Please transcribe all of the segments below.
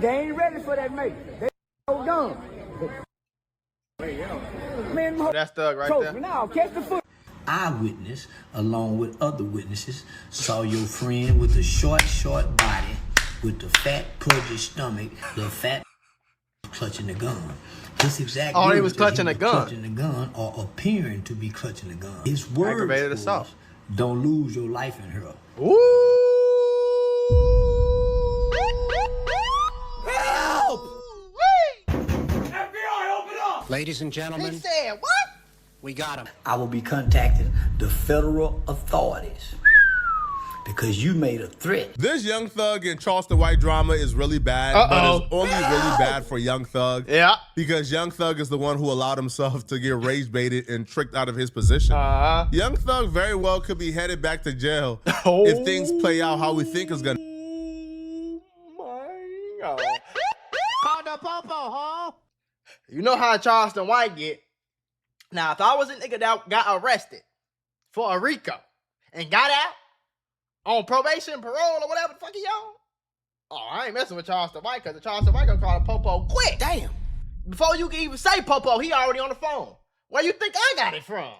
They ain't ready for that mate. They so dumb. Man, that's Thug right there. Now, catch the foot. Eyewitness, along with other witnesses, saw your friend with the short body, with the fat, pudgy stomach, the fat clutching the gun. His exact he words was clutching the gun. Clutching the gun or appearing to be clutching the gun. His words Aggravated was, assault. don't lose your life in her. Ooh. Help! FBI, open up! Ladies and gentlemen, He said what? we got him. I will be contacting the federal authorities because you made a threat. This Young Thug and Charleston White drama is really bad, but it's only really bad for Young Thug. Yeah. Because Young Thug is the one who allowed himself to get rage baited and tricked out of his position. Young Thug very well could be headed back to jail if things play out how we think it's gonna. My God. Call the popo, huh? You know how Charleston White get. Now, if I was a nigga that got arrested for a RICO and got out on probation, parole, or whatever the fuck he on, oh, I ain't messing with Charleston White because the Charleston White gonna call the popo quick. Damn. Before you can even say popo, he already on the phone. Where you think I got it from?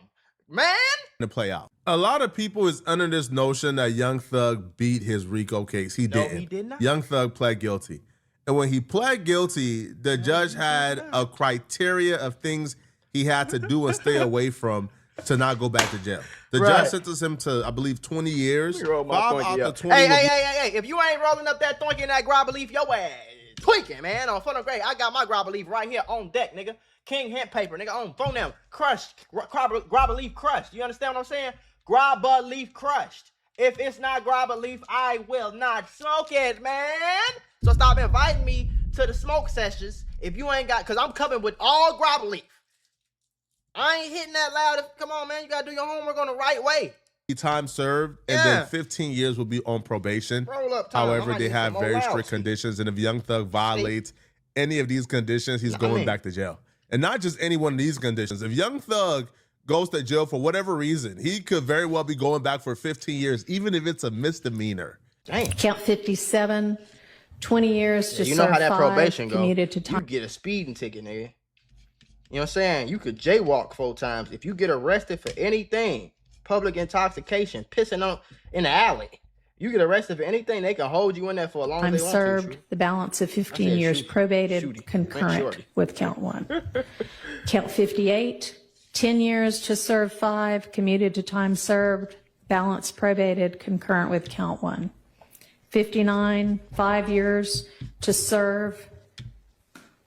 Man? To play out. A lot of people is under this notion that Young Thug beat his RICO case. He didn't. He did not. Young Thug pled guilty. And when he pled guilty, the judge had a criteria of things he had to do and stay away from to not go back to jail. The judge sentenced him to, I believe, 20 years. 5 out of 20. Hey, if you ain't rolling up that thonky and that grabber leaf, your ass tweaking, man. On front of grade, I got my grabber leaf right here on deck, nigga. King hemp paper, nigga, on phone now. Crushed, grabber leaf crushed. You understand what I'm saying? Grabber leaf crushed. If it's not grabber leaf, I will not smoke it, man. So stop inviting me to the smoke sessions if you ain't got, because I'm coming with all grabber leaf. I ain't hitting that loud. Come on, man. You got to do your homework on the right way. Time served, and then 15 years will be on probation. Roll up time. However, they have very strict conditions, and if Young Thug violates any of these conditions, he's going back to jail. And not just any one of these conditions. If Young Thug goes to jail for whatever reason, he could very well be going back for 15 years, even if it's a misdemeanor. Dang. Count 57, 20 years to you know serve how that 5, probation goes. commuted to time. You get a speeding ticket, nigga. You know what I'm saying? You could jaywalk 4 times. If you get arrested for anything, public intoxication, pissing on in the alley, you get arrested for anything, they can hold you in there for a long time. I'm served the balance of 15 years probated, shooty. concurrent with count 1. Count 58, 10 years to serve 5, commuted to time served, balance probated, concurrent with count 1. 59, 5 years to serve,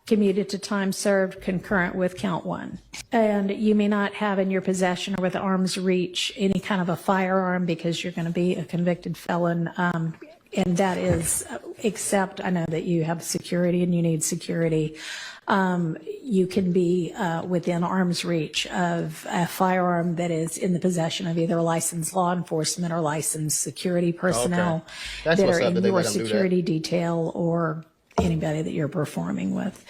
commuted to time served, concurrent with count 1. And you may not have in your possession or with arm's reach any kind of a firearm because you're going to be a convicted felon. And that is, except I know that you have security and you need security. You can be within arm's reach of a firearm that is in the possession of either licensed law enforcement or licensed security personnel that are in your security detail or anybody that you're performing with.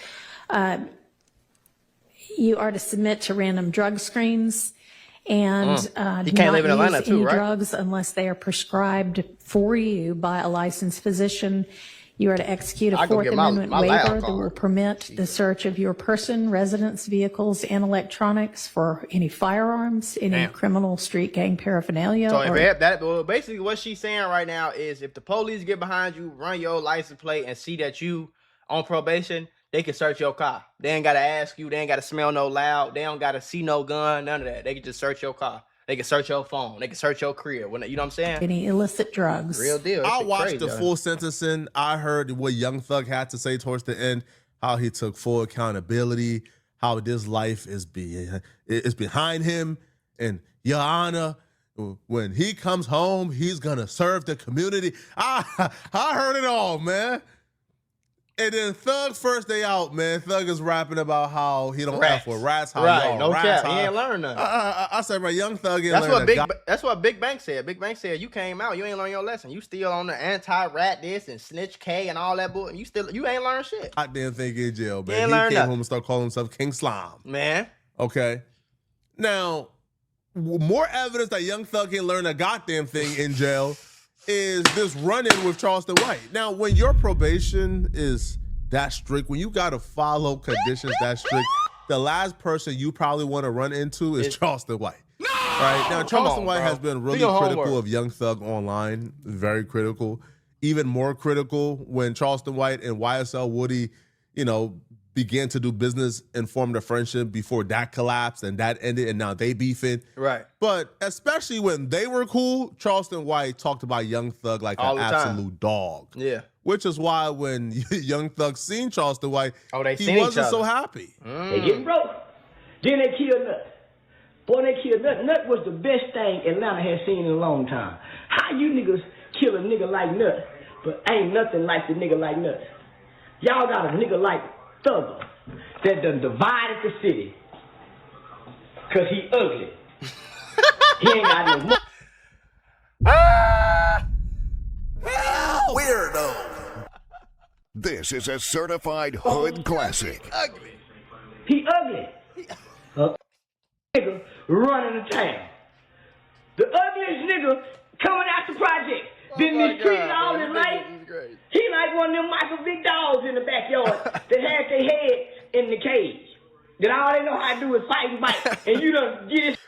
You are to submit to random drug screens and you do can't not live in Atlanta use too, any right? drugs unless they are prescribed for you by a licensed physician. You are to execute a Fourth Amendment waiver that will permit the search of your person, residence, vehicles, and electronics for any firearms, any criminal street gang paraphernalia. So well, basically what she's saying right now is if the police get behind you, run your license plate, and see that you on probation, they can search your car. They ain't got to ask you. They ain't got to smell no loud. They don't got to see no gun, none of that. They can just search your car. They can search your phone. They can search your crib. You know what I'm saying? Any illicit drugs. Real deal. I watched the full sentencing. I heard what Young Thug had to say towards the end, how he took full accountability, how this life is behind him. And Your Honor, when he comes home, he's going to serve the community. I heard it all, man. And then Thug's first day out, man, Thug is rapping about how he don't F with rats. How right, no rats, cap. He ain't learned nothing. I said, right, Young Thug ain't learned That's what Big Bank said. Big Bank said, you came out, you ain't learned your lesson. You still on the anti-rat this and snitch K and all that bull. You ain't learned shit. I didn't think in jail, man. He came home and started calling himself King Slime. Man. Okay. Now, more evidence that Young Thug ain't learned a goddamn thing in jail is this run-in with Charleston White. Now, when your probation is that strict, when you got to follow conditions that strict, the last person you probably want to run into is Charleston White. No! Right? Now, Charleston White has been really critical of Young Thug online, very critical. Even more critical when Charleston White and YSL Woody, you know, began to do business and formed a friendship before that collapsed and that ended, and now they beefing. Right. But especially when they were cool, Charleston White talked about Young Thug like an absolute dog. Yeah. Which is why when Young Thug seen Charleston White, he seen wasn't so happy. They getting broke. Then they killed Nut. Boy, they killed Nut. Nut was the best thing Atlanta has seen in a long time. How you niggas kill a nigga like Nut, but ain't nothing like the nigga like Nut? Y'all got a nigga like Thugger that done divided the city because he ugly. He ain't got no money. Weirdo. This is a certified hood classic. He ugly. Nigga running the town. The ugliest nigga coming out the project. Been mistreated all his life. He like one of them Michael Big dogs in the backyard that had their head in the cage. That all they know how to do is fight and bite. And you done get it.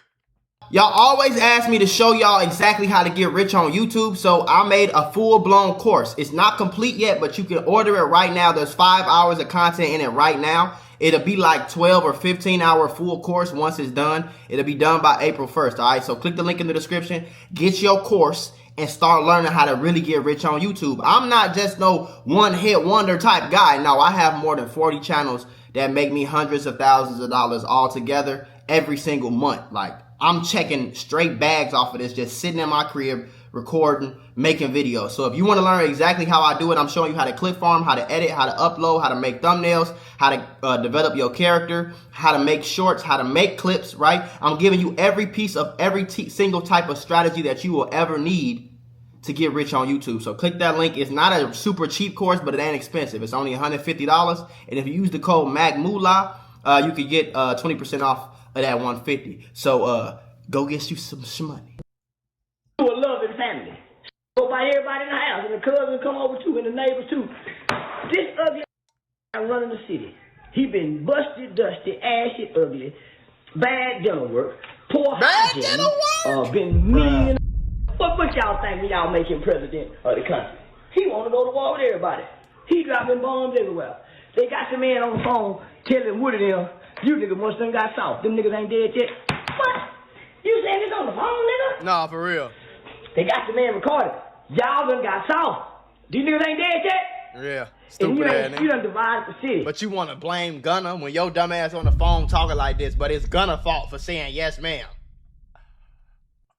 Y'all always ask me to show y'all exactly how to get rich on YouTube, so I made a full-blown course. It's not complete yet, but you can order it right now. There's 5 hours of content in it right now. It'll be like 12 or 15-hour full course once it's done. It'll be done by April 1st, all right? So click the link in the description, get your course, and start learning how to really get rich on YouTube. I'm not just no one-hit wonder type guy. No, I have more than 40 channels that make me hundreds of thousands of dollars all together every single month. Like, I'm checking straight bags off of this, just sitting in my crib, recording, making videos. So if you want to learn exactly how I do it, I'm showing you how to clip farm, how to edit, how to upload, how to make thumbnails, how to develop your character, how to make shorts, how to make clips, right? I'm giving you every piece of every single type of strategy that you will ever need to get rich on YouTube. So click that link. It's not a super cheap course, but it ain't expensive. It's only $150. And if you use the code MAGMULA, you could get 20% off of that $150. So go get you some money. A loving family. Go by everybody in the house, and the cousins come over too, and the neighbors too. This ugly running the city. He been busted, dusty, ashy, ugly, bad dental work, poor hygiene, been mean. What y'all think when y'all make him president of the country? He want to go to war with everybody. He dropping bombs everywhere. They got the man on the phone telling Woody them, you niggas must done got soft. Them niggas ain't dead yet. What? You saying this on the phone, nigga? Nah, for real. They got the man recorded. Y'all done got soft. These niggas ain't dead yet. Yeah, stupid ass nigga. You done divided the city. But you want to blame Gunna when your dumb ass on the phone talking like this, but it's Gunna fault for saying yes, ma'am.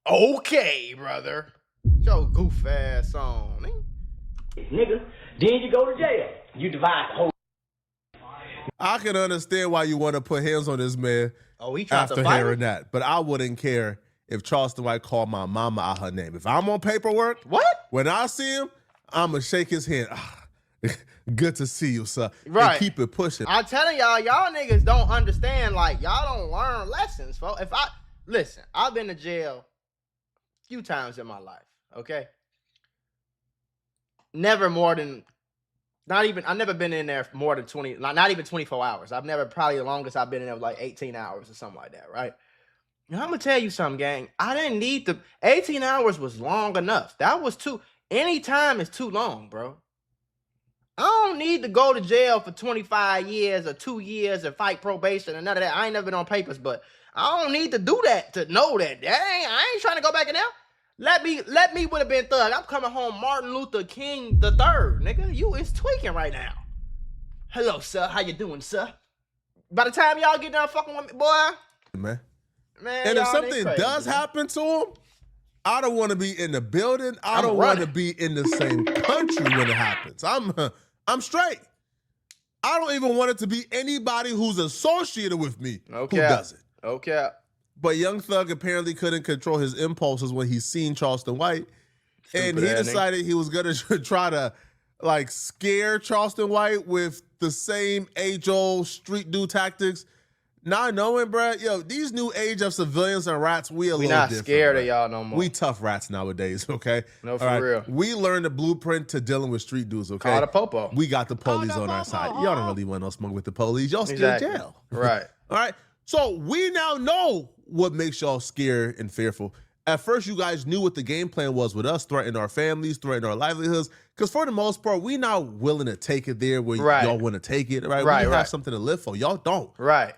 Okay, brother. Your goof ass on, nigga. Then you go to jail. You divide the whole. I can understand why you want to put hands on this man after hearing that, but I wouldn't care if Charleston White called my mama out her name. If I'm on paperwork, when I see him, I'm going to shake his hand. Good to see you, sir. Right. And keep it pushing. I'm telling y'all niggas don't understand. Like, y'all don't learn lessons, folks. Listen, I've been to jail a few times in my life, okay? Never more than, I've never been in there for more than 20, not even 24 hours. Probably the longest I've been in there was like 18 hours or something like that, right? Now, I'm going to tell you something, gang. I didn't need 18 hours was long enough. That was any time is too long, bro. I don't need to go to jail for 25 years or 2 years and fight probation and none of that. I ain't never been on papers, but I don't need to do that to know that. I ain't trying to go back in there. Let me would have been thug. I'm coming home Martin Luther King the third, nigga. You is tweaking right now. Hello, sir. How you doing, sir? By the time y'all get done fucking with me, boy. Man, and if something does happen to him, I don't want to be in the building. I don't want to be in the same country when it happens. I'm straight. I don't even want it to be anybody who's associated with me who does it. Okay. But Young Thug apparently couldn't control his impulses when he seen Charleston White. And he decided he was going to try to like scare Charleston White with the same age-old street dude tactics. Not knowing, bro, yo, these new age of civilians and rats, we We little not different, scared bro. of y'all no more. We tough rats nowadays, okay? No, for All real. We learned the blueprint to dealing with street dudes, okay? Call the popo. We got the police on our side. Y'all don't really want no smoke with the police. Y'all scared Exactly. jail. Right. All right. So we now know what makes y'all scared and fearful. At first, you guys knew what the game plan was with us, threatening our families, threatening our livelihoods. Because for the most part, we not willing to take it there where Right. y'all want to take it, right? Right, We right. have something to live for. Y'all don't. Right.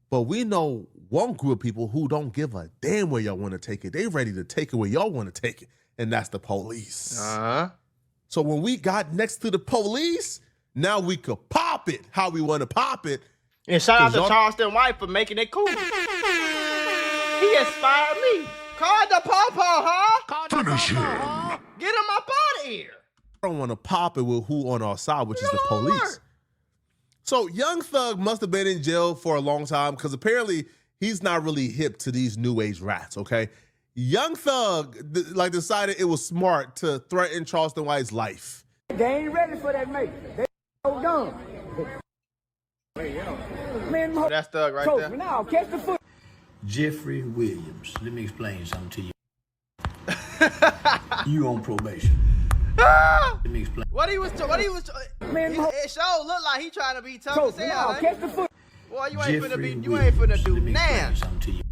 But we know one group of people who don't give a damn where y'all want to take it. They ready to take it where y'all want to take it. And that's the police. Uh-huh. So when we got next to the police, now we could pop it how we want to pop it. And shout out 'Cause to y'all- Charleston White for making it cool. He inspired me. Call the popo, huh? Finish him. Get him up out of here. I don't want to pop it with who on our side, which is the Lord. police. So Young Thug must have been in jail for a long time because apparently he's not really hip to these new age rats, okay? Young Thug decided it was smart to threaten Charleston White's life. They ain't ready for that, mate. They so dumb. Man, That's Thug right coach there. me now. Catch the foot. Jeffrey Williams, let me explain something to you. You on probation. Let me explain. Man, it sure look like he trying to be tough Coach as me hell. now. ain't Catch he? the foot. Boy, you ain't finna Jeffrey be. You ain't finna Williams, do let me explain nan. something to you.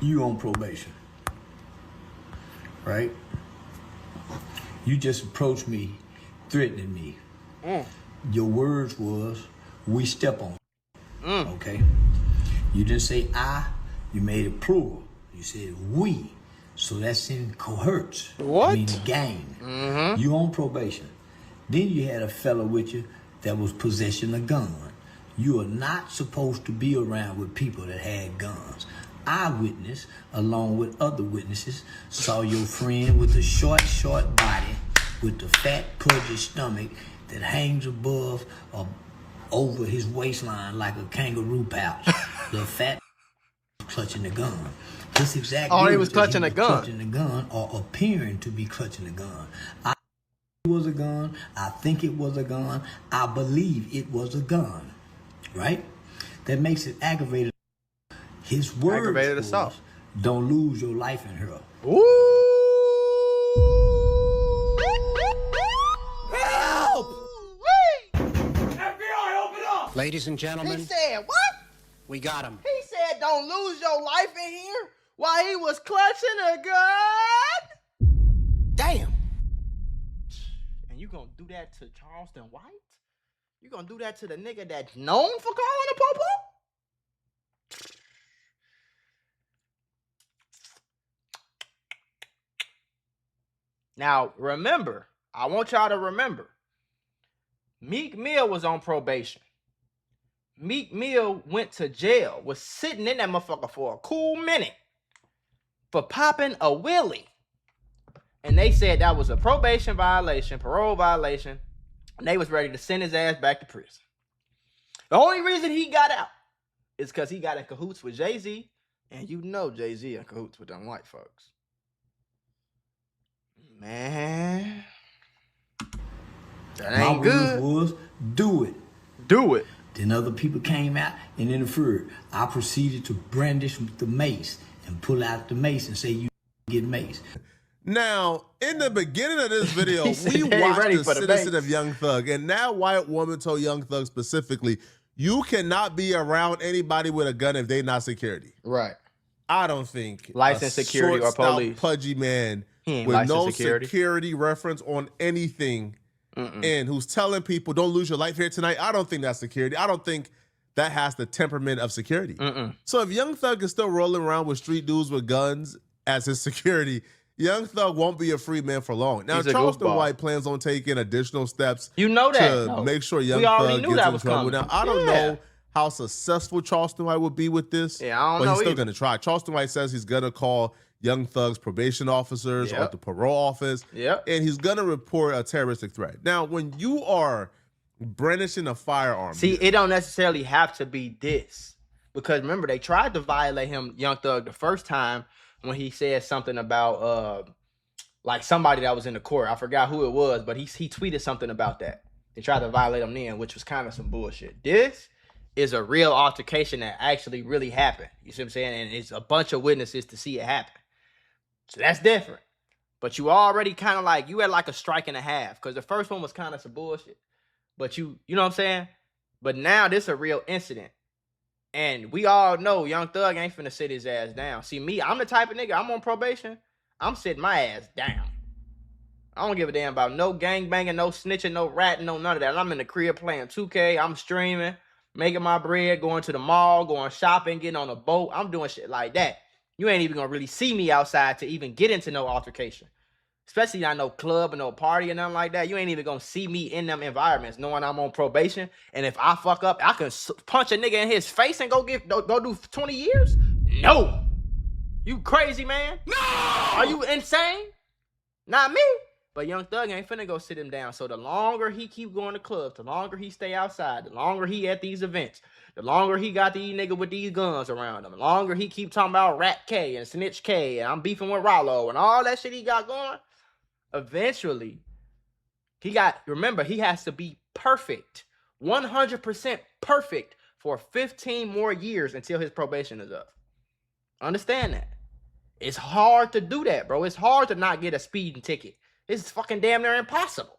You on probation, right? You just approached me, threatening me. Your words was, "We step on." Okay. You didn't say "I." You made it plural. You said "we." So that's in cohorts. What? I mean the gang. You on probation. Then you had a fella with you that was possessing a gun. You are not supposed to be around with people that had guns. Eyewitness, along with other witnesses, saw your friend with the short body, with the fat, pudgy stomach that hangs above or over his waistline like a kangaroo pouch. The fat clutching the gun. His exact Oh, he words was that clutching the gun. Clutching the gun or appearing to be clutching the gun. It was a gun. I think it was a gun. I believe it was a gun. Right? That makes it aggravated. His words Aggravated was, assault. "Don't lose your life in her." Ooh. Help! Ladies and He gentlemen, said what? we got him. He said, "Don't lose your life in here," while he was clutching a gun. Damn. And you gonna do that to Charleston White? You gonna do that to the nigga that's known for calling a popo? Now, remember, I want y'all to remember, Meek Mill was on probation. Meek Mill went to jail, was sitting in that motherfucker for a cool minute for popping a willie. And they said that was a probation violation, parole violation, and they was ready to send his ass back to prison. The only reason he got out is because he got in cahoots with Jay-Z, and you know Jay-Z in cahoots with them white folks. Man, that My ain't good. words was, "Do it." Do it. Then other people came out and interfered. I proceeded to brandish the mace and pull out the mace and say, "You get mace." Now, in the beginning of this video, He said we they ain't watched ready the for the citizen bait. of Young Thug, and that white woman told Young Thug specifically, you cannot be around anybody with a gun if they not security. Right. I don't think Licensed a security or short, stout, police. pudgy man He ain't with licensed no security. security reference on anything and who's telling people don't lose your life here tonight. I don't think that's security. I don't think that has the temperament of security. So if Young Thug is still rolling around with street dudes with guns as his security, Young Thug won't be a free man for long. Now, He's a Charleston goofball. White plans on taking additional steps You know that. to No. make sure Young We already Thug knew gets that in was trouble. coming. Now, I don't Yeah. know how successful Charleston White would be with this, Yeah, I don't but know he's still either. going to try. Charleston White says he's going to call Young Thug's probation officers or Yep. the parole office, Yep. and he's going to report a terroristic threat. Now, when you are brandishing a firearm, See, it don't necessarily have to be this. Because remember, they tried to violate him, Young Thug, the first time when he said something about like somebody that was in the court. I forgot who it was, but he tweeted something about that. They tried to violate him then, which was kind of some bullshit. This is a real altercation that actually really happened. You see what I'm saying? And it's a bunch of witnesses to see it happen. So that's different. But you already kind of like, you had like a strike and a half, because the first one was kind of some bullshit. But you know what I'm saying? But now this is a real incident. And we all know Young Thug ain't finna sit his ass down. See, me, I'm the type of nigga, I'm on probation, I'm sitting my ass down. I don't give a damn about no gangbanging, no snitching, no ratting, no none of that. I'm in the crib playing 2K, I'm streaming, making my bread, going to the mall, going shopping, getting on a boat. I'm doing shit like that. You ain't even gonna really see me outside to even get into no altercation. Especially not no club or no party or nothing like that. You ain't even gonna see me in them environments knowing I'm on probation. And if I fuck up, I can punch a nigga in his face and go do 20 years? No. You crazy, man? No! Are you insane? Not me. But Young Thug ain't finna go sit him down. So the longer he keep going to clubs, the longer he stay outside, the longer he at these events, the longer he got these niggas with these guns around him, the longer he keep talking about Rat K and Snitch K and I'm beefing with Rollo and all that shit he got going, eventually, remember, he has to be perfect, 100% perfect for 15 more years until his probation is up. Understand that. It's hard to do that, bro. It's hard to not get a speeding ticket. It's fucking damn near impossible.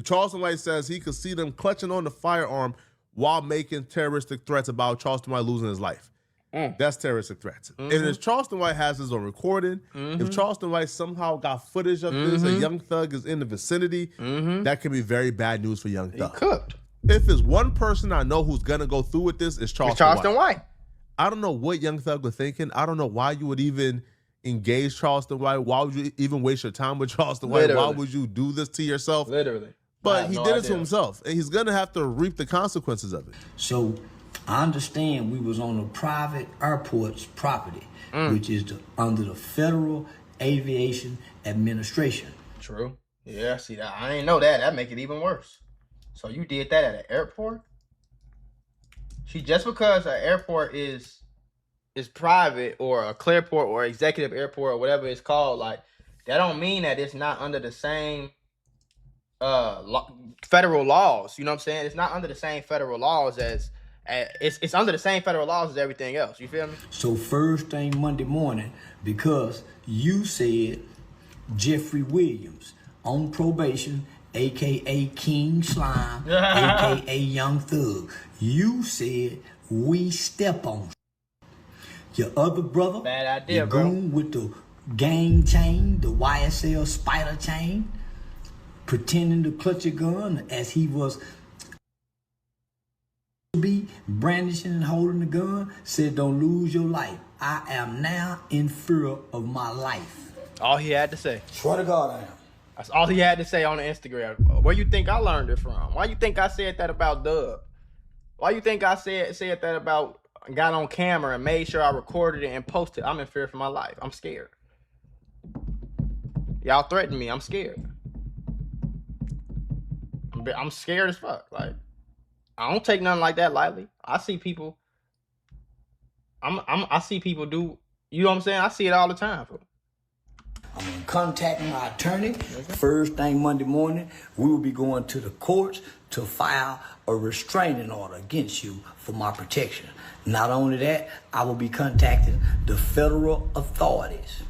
Charleston White says he could see them clutching on the firearm while making terroristic threats about Charleston White losing his life. That's terroristic threats. And if Charleston White has this on recording, if Charleston White somehow got footage of this, a Young Thug is in the vicinity, that can be very bad news for Young Thug. He cooked. If it's one person I know who's gonna go through with this, it's Charleston White. I don't know what Young Thug was thinking. I don't know why you would even engage Charleston White. Why would you even waste your time with Charleston White? Literally. Why would you do this to yourself? Literally. But he did it to himself, and he's gonna have to reap the consequences of it. So I understand we was on a private airport's property, which is under the Federal Aviation Administration. True. Yeah, see that. I ain't know that. That make it even worse. So you did that at an airport? See, just because an airport is private or a clearport or executive airport or whatever it's called, like that don't mean that it's not under the same federal laws. You know what I'm saying? It's not under the same federal laws as it's under the same federal laws as everything else. You feel me? So first thing Monday morning, because you said Jeffrey Williams on probation, a.k.a. King Slime, a.k.a. Young Thug, you said we step on your other brother, bad idea, the goon with the gang chain, the YSL spider chain, pretending to clutch a gun as he was be brandishing and holding the gun, said don't lose your life. I am now in fear of my life. All he had to say. Swear to God I am. That's all he had to say on the Instagram. Where you think I learned it from? Why you think I said that about Dub? Why you think I said that about, got on camera and made sure I recorded it and posted? I'm in fear for my life. I'm scared. Y'all threatened me. I'm scared. I'm scared as fuck. Like, I don't take nothing like that lightly. I see people. I see people do. You know what I'm saying? I see it all the time. I'm going to contact my attorney. First thing Monday morning, we will be going to the courts to file a restraining order against you for my protection. Not only that, I will be contacting the federal authorities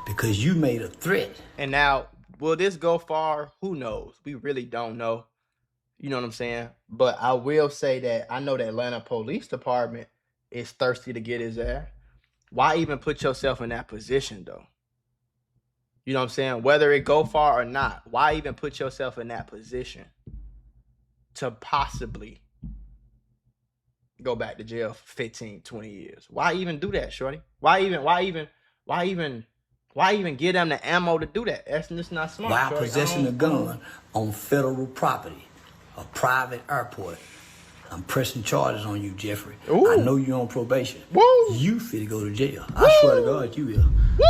because you made a threat. And now, will this go far? Who knows? We really don't know. You know what I'm saying? But I will say that I know the Atlanta Police Department is thirsty to get his ass. Why even put yourself in that position, though? You know what I'm saying? Whether it go far or not, why even put yourself in that position to possibly go back to jail for 15, 20 years? Why even do that, shorty? Why even give them the ammo to do that? That's just not smart. While shorty. possessing a gun on federal property, a private airport. I'm pressing charges on you, Jeffrey. Ooh. I know you're on probation. Woo. You fit go to jail. I swear to God, you will.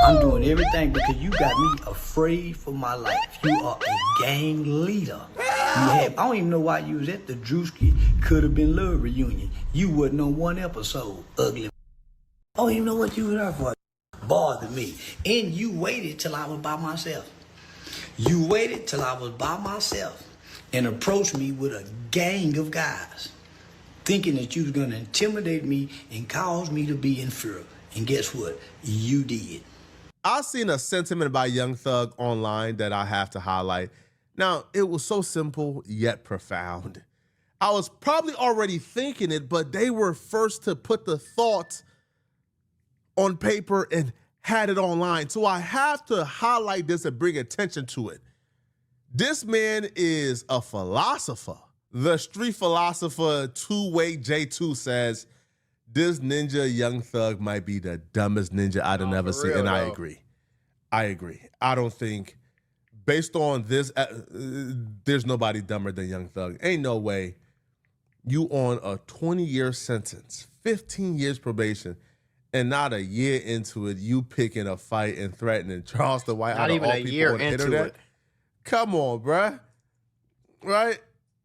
I'm doing everything because you got me afraid for my life. You are a gang leader. I don't even know why you was at the Drewski Could Have Been Love reunion. You wasn't on one episode, ugly. I don't even know what you were there for. Bothered me. And you waited till I was by myself. You waited till I was by myself and approached me with a gang of guys. thinking that you was gonna intimidate me and cause me to be in fear. And guess what? You did. I've seen a sentiment by Young Thug online that I have to highlight. Now, it was so simple yet profound. I was probably already thinking it, but they were first to put the thought on paper and had it online. So I have to highlight this and bring attention to it. This man is a philosopher. The street philosopher Two-Way J2 says, this ninja Young Thug might be the dumbest ninja I'd have never seen. And I agree. I don't think, based on this, there's nobody dumber than Young Thug. Ain't no way you on a 20-year sentence, 15 years probation, and not a year into it, you picking a fight and threatening Charleston White. Not even a year into it. Come on, bruh. Right?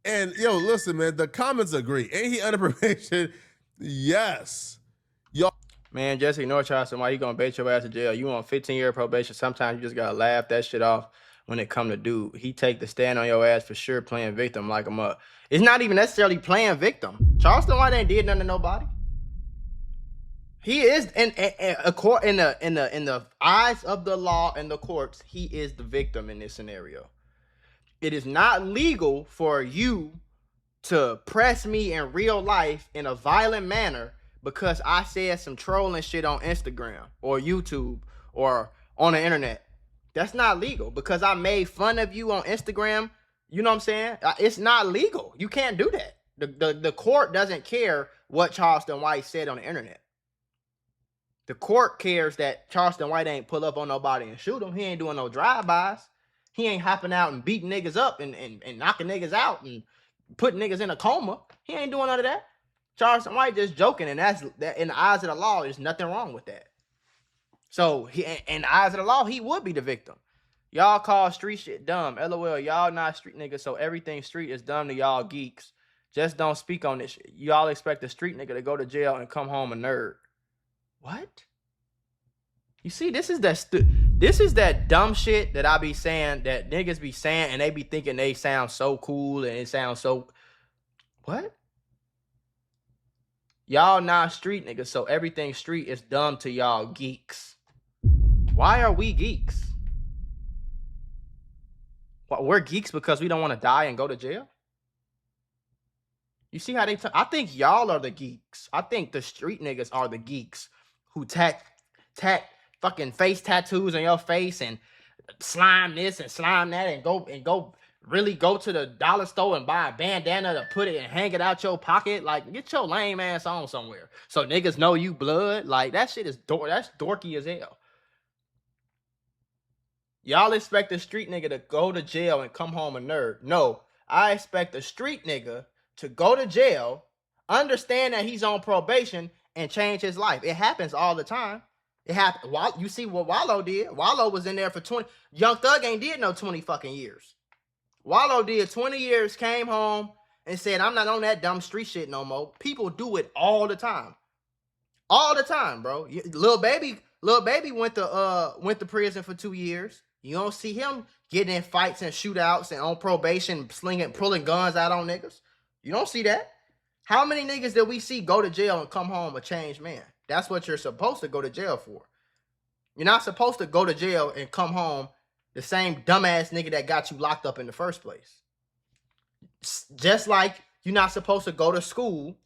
And, yo, listen, man, the comments agree. Ain't he under probation? Yes. Yo. Man, just ignore Charleston White. You gonna bait your ass to jail. You on 15-year probation. Sometimes you just gotta laugh that shit off when it come to dude. He take the stand on your ass for sure, playing victim like him up. It's not even necessarily playing victim. Charleston White ain't did nothing to nobody. He is in the eyes of the law and the courts, he is the victim in this scenario. It is not legal for you to press me in real life in a violent manner because I said some trolling shit on Instagram or YouTube or on the internet. That's not legal because I made fun of you on Instagram. You know what I'm saying? It's not legal. You can't do that. The court doesn't care what Charleston White said on the internet. The court cares that Charleston White ain't pull up on nobody and shoot him. He ain't doing no drive-bys. He ain't hopping out and beating niggas up and knocking niggas out and putting niggas in a coma. He ain't doing none of that. Charleston White just joking, and that in the eyes of the law, there's nothing wrong with that. So in the eyes of the law, he would be the victim. Y'all call street shit dumb. LOL, y'all not street niggas, so everything street is dumb to y'all geeks. Just don't speak on this shit. Y'all expect a street nigga to go to jail and come home a nerd. What? You see, this is that dumb shit that I be saying, that niggas be saying, and they be thinking they sound so cool and it sounds so... What? Y'all not street niggas, so everything street is dumb to y'all geeks. Why are we geeks? What, we're geeks because we don't want to die and go to jail? You see how they... I think y'all are the geeks. I think the street niggas are the geeks who tat fucking face tattoos on your face and slime this and slime that and go really go to the dollar store and buy a bandana to put it and hang it out your pocket. Like, get your lame ass on somewhere so niggas know you blood. Like, that shit is that's dorky as hell. Y'all expect a street nigga to go to jail and come home a nerd. No, I expect a street nigga to go to jail, understand that he's on probation, and change his life. It happens all the time. It happened. You see what Wallow did. Wallow was in there for 20. Young Thug ain't did no 20 fucking years. Wallow did 20 years, came home, and said, I'm not on that dumb street shit no more. People do it all the time. All the time, bro. Lil Baby went to prison for 2 years. You don't see him getting in fights and shootouts and on probation, pulling guns out on niggas. You don't see that. How many niggas did we see go to jail and come home a changed man? That's what you're supposed to go to jail for. You're not supposed to go to jail and come home the same dumbass nigga that got you locked up in the first place. Just like you're not supposed to go to school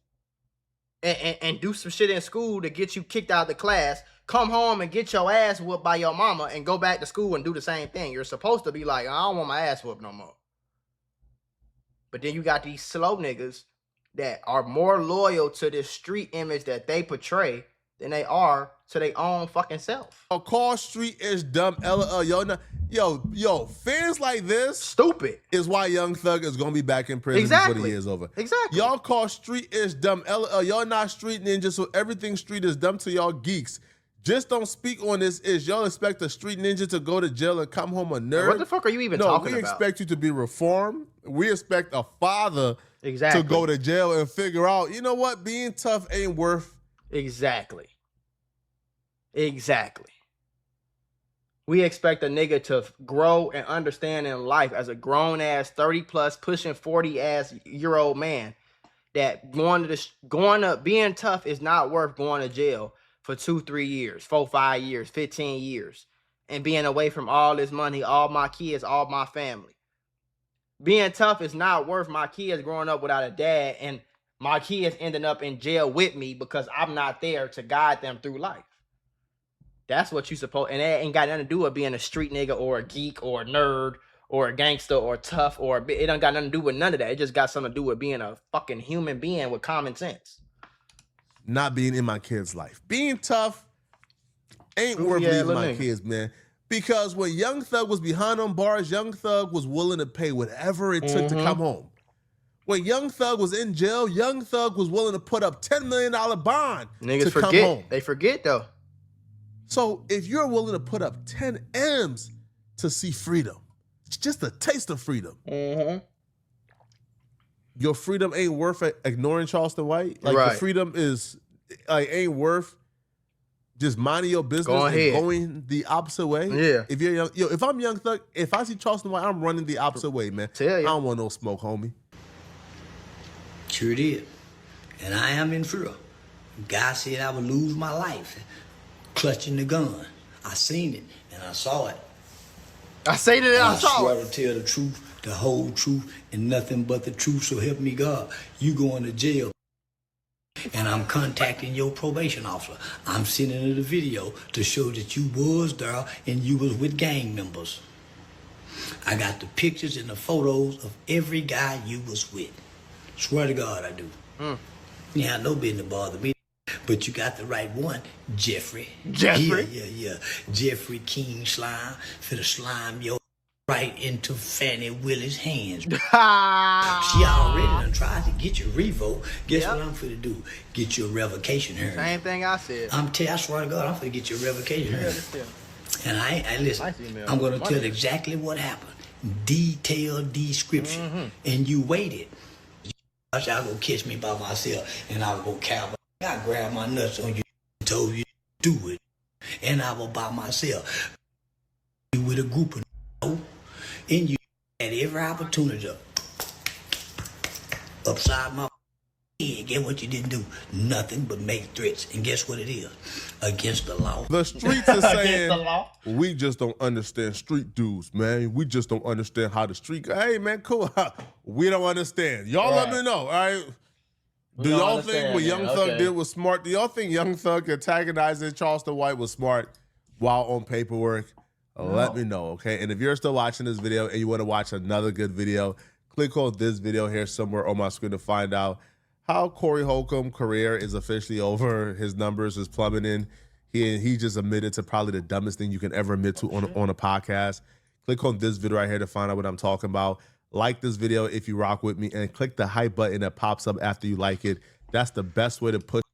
and do some shit in school to get you kicked out of the class, come home and get your ass whooped by your mama and go back to school and do the same thing. You're supposed to be like, I don't want my ass whooped no more. But then you got these slow niggas that are more loyal to this street image that they portray than they are to their own fucking self. Call street is dumb. Yo, fans like this stupid is why Young Thug is gonna be back in prison before the year's over. Exactly. Y'all call street is dumb. Y'all not street ninjas, so everything street is dumb to y'all geeks. Just don't speak on this. Is y'all expect a street ninja to go to jail and come home a nerd? What the fuck are you even talking about? No, we expect you to be reformed. We expect a father to go to jail and figure out, you know what, being tough ain't worth. Exactly. We expect a nigga to grow and understand in life as a grown ass 30 plus pushing 40 ass year old man. that being tough is not worth going to jail for 2-3 years, 4-5 years, 15 years, and being away from all this money, all my kids, all my family. Being tough is not worth my kids growing up without a dad and my kids ending up in jail with me because I'm not there to guide them through life. That's what you supposed, and that ain't got nothing to do with being a street nigga or a geek or a nerd or a gangster or tough or it don't got nothing to do with none of that. It just got something to do with being a fucking human being with common sense. Not being in my kid's life. Being tough ain't worth leaving my kids, man. Because when Young Thug was behind on bars, Young Thug was willing to pay whatever it took to come home. When Young Thug was in jail, Young Thug was willing to put up $10 million bond Niggas to forget. come home. They forget, though. So if you're willing to put up 10 M's to see freedom, it's just a taste of freedom. Your freedom ain't worth ignoring Charleston White. Like, right. The freedom is ain't worth just minding your business and going the opposite way. Yeah. If you're young, if I'm Young Thug, if I see Charleston White, I'm running the opposite way, man. Tell you. I don't want no smoke, homie. Sure did. And I am in fear. God said I would lose my life clutching the gun. I seen it and I saw it. I say that I I saw swear it. to tell the truth, the whole truth, and nothing but the truth, so help me God. You going to jail. And I'm contacting your probation officer. I'm sending her the video to show that you was there and you was with gang members. I got the pictures and the photos of every guy you was with. Swear to God I do. You have no business bother me. But you got the right one, Jeffrey. Jeffrey? Yeah. Jeffrey King Slime. Finna slime your right into Fannie Willie's hands. She already done tried to get you revoked. Guess what I'm finna do? Get you a revocation hearing. Same thing I said. I swear to God, I'm finna get you a revocation hearing. And I listen, I'm gonna tell exactly what happened. Detailed description. And you waited. Y'all gonna catch me by myself and I was gonna cowboy. I grabbed my nuts on you and told you to do it. And I was by myself. With a group of and you had every opportunity to upside my head. Get what you didn't do? Nothing but make threats. And guess what it is? Against the law. The streets are saying, we just don't understand street dudes, man. We just don't understand how the street. Hey, man, cool. We don't understand. Y'all let me know, all right? Do y'all think what Young Thug did was smart? Do y'all think Young Thug antagonizing Charleston White was smart while on paperwork? Let me know, okay? And if you're still watching this video and you want to watch another good video, click on this video here somewhere on my screen to find out how Corey Holcomb's career is officially over. His numbers is plummeting. He just admitted to probably the dumbest thing you can ever admit to on a podcast. Click on this video right here to find out what I'm talking about. Like this video if you rock with me, and click the hype button that pops up after you like it. That's the best way to push.